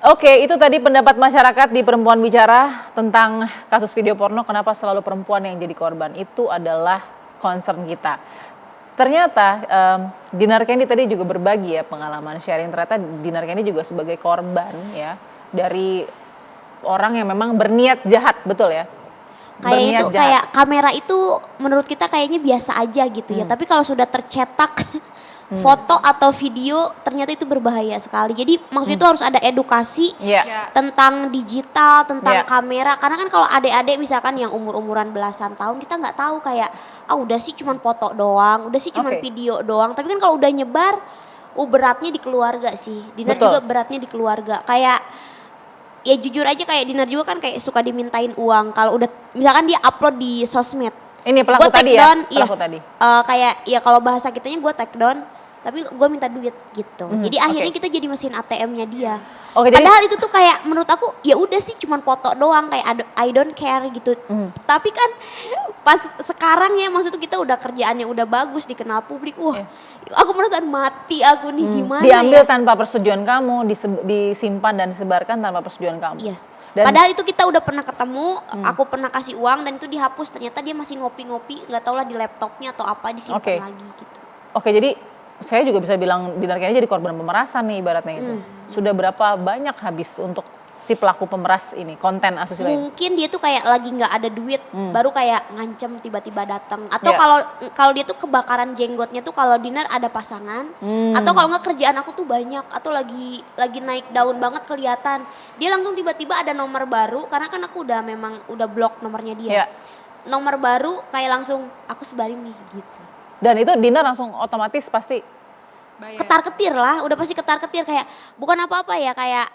Oke, itu tadi pendapat masyarakat di Perempuan Bicara tentang kasus video porno, kenapa selalu perempuan yang jadi korban. Itu adalah concern kita. Ternyata Dinar Candy tadi juga berbagi ya pengalaman sharing, ternyata Dinar Candy juga sebagai korban ya dari orang yang memang berniat jahat, betul ya? Kayaknya itu kayak kamera itu menurut kita kayaknya biasa aja gitu ya, tapi kalau sudah tercetak foto atau video ternyata itu berbahaya sekali. Jadi maksudnya itu harus ada edukasi tentang digital, tentang kamera. Karena kan kalau adik-adik misalkan yang umur-umuran belasan tahun, kita nggak tahu kayak udah sih cuman foto doang, udah sih cuman video doang. Tapi kan kalau udah nyebar, beratnya di keluarga sih. Dinar juga beratnya di keluarga. Kayak ya jujur aja kayak Dinar juga kan kayak suka dimintain uang. Kalau udah misalkan dia upload di sosmed. Ini pelaku tadi ya? Pelaku tadi. Kayak ya kalau bahasa kitanya gue take down, tapi gue minta duit gitu. Jadi akhirnya kita jadi mesin ATM-nya dia. Padahal itu tuh kayak menurut aku ya udah sih cuman foto doang, kayak I don't care gitu. Tapi kan pas sekarang ya maksud kita udah kerjaannya udah bagus, dikenal publik. Wah, aku merasa mati aku nih gimana diambil ya? tanpa persetujuan kamu, disimpan dan disebarkan tanpa persetujuan kamu. Iya. Padahal itu kita udah pernah ketemu, aku pernah kasih uang dan itu dihapus. Ternyata dia masih ngopi-ngopi, nggak tahu lah di laptopnya atau apa disimpan lagi gitu. Oke, jadi saya juga bisa bilang Dinar Candy jadi korban pemerasan nih ibaratnya gitu. Sudah berapa banyak habis untuk si pelaku pemeras ini, konten asusila ini? Mungkin dia tuh kayak lagi nggak ada duit, baru kayak ngancem tiba-tiba datang. Atau kalau dia tuh kebakaran jenggotnya tuh kalau Dinar ada pasangan, atau kalau nggak kerjaan aku tuh banyak, atau lagi naik daun banget kelihatan. Dia langsung tiba-tiba ada nomor baru, karena kan aku udah memang udah blok nomornya dia. Nomor baru kayak langsung aku sebarin nih gitu. Dan itu Dinar langsung otomatis pasti ketar-ketir lah, udah pasti ketar-ketir kayak bukan apa-apa ya kayak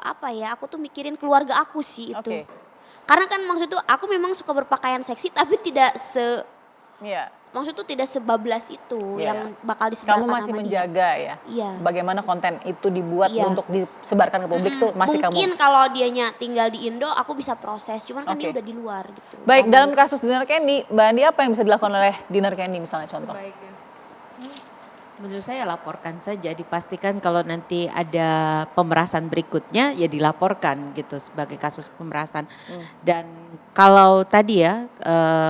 apa ya, aku tuh mikirin keluarga aku sih itu. Karena kan maksud tuh aku memang suka berpakaian seksi tapi tidak maksud tuh tidak sebablas itu yang bakal disebarkan. Kamu masih menjaga ya? Bagaimana konten itu dibuat untuk disebarkan ke publik tuh masih kamu? Mungkin kalau dianya tinggal di Indo aku bisa proses, cuman kan dia udah di luar gitu. Baik, dalam kasus Dinar Candy, Mbak Andi apa yang bisa dilakukan oleh Dinar Candy misalnya contoh? Menurut saya laporkan saja, dipastikan kalau nanti ada pemerasan berikutnya ya dilaporkan gitu sebagai kasus pemerasan. Dan kalau tadi ya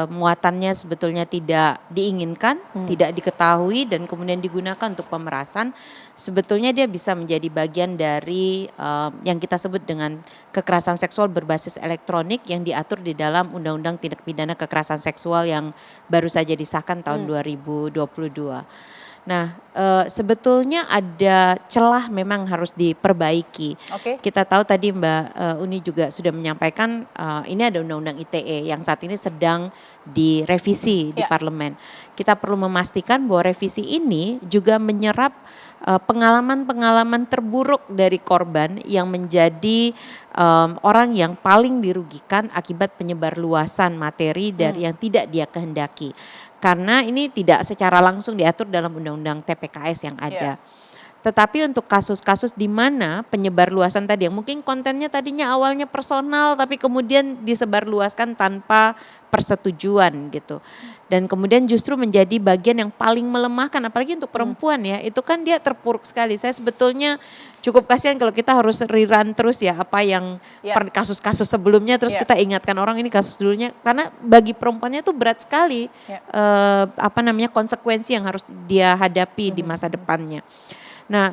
muatannya sebetulnya tidak diinginkan, tidak diketahui dan kemudian digunakan untuk pemerasan, sebetulnya dia bisa menjadi bagian dari yang kita sebut dengan kekerasan seksual berbasis elektronik yang diatur di dalam Undang-Undang Tindak Pidana Kekerasan Seksual yang baru saja disahkan tahun 2022. Nah, sebetulnya ada celah memang harus diperbaiki. Kita tahu tadi Mbak Uni juga sudah menyampaikan ini ada Undang-Undang ITE yang saat ini sedang direvisi di parlemen. Kita perlu memastikan bahwa revisi ini juga menyerap pengalaman-pengalaman terburuk dari korban yang menjadi orang yang paling dirugikan akibat penyebarluasan materi dari yang tidak dia kehendaki. Karena ini tidak secara langsung diatur dalam Undang-Undang TPKS yang ada. Tetapi untuk kasus-kasus di mana penyebarluasan tadi yang mungkin kontennya tadinya awalnya personal tapi kemudian disebarluaskan tanpa persetujuan gitu. Dan kemudian justru menjadi bagian yang paling melemahkan apalagi untuk perempuan ya. Itu kan dia terpuruk sekali. Saya sebetulnya cukup kasihan kalau kita harus rerun terus ya apa yang kasus-kasus sebelumnya terus kita ingatkan orang ini kasus dulunya karena bagi perempuannya itu berat sekali konsekuensi yang harus dia hadapi di masa depannya. Nah,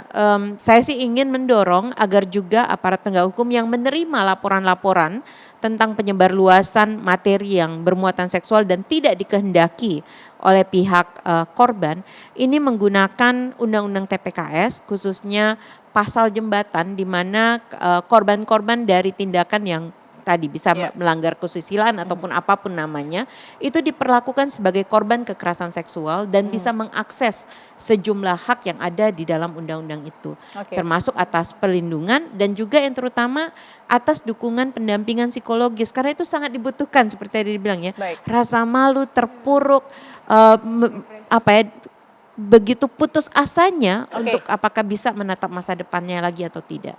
saya sih ingin mendorong agar juga aparat penegak hukum yang menerima laporan-laporan tentang penyebarluasan materi yang bermuatan seksual dan tidak dikehendaki oleh pihak korban, ini menggunakan Undang-Undang TPKS khususnya pasal jembatan di mana korban-korban dari tindakan yang tadi bisa melanggar kesusilaan ataupun apapun namanya, itu diperlakukan sebagai korban kekerasan seksual dan bisa mengakses sejumlah hak yang ada di dalam undang-undang itu. Termasuk atas perlindungan dan juga yang terutama atas dukungan pendampingan psikologis karena itu sangat dibutuhkan seperti tadi dibilang ya. Rasa malu, terpuruk, begitu putus asanya untuk apakah bisa menatap masa depannya lagi atau tidak.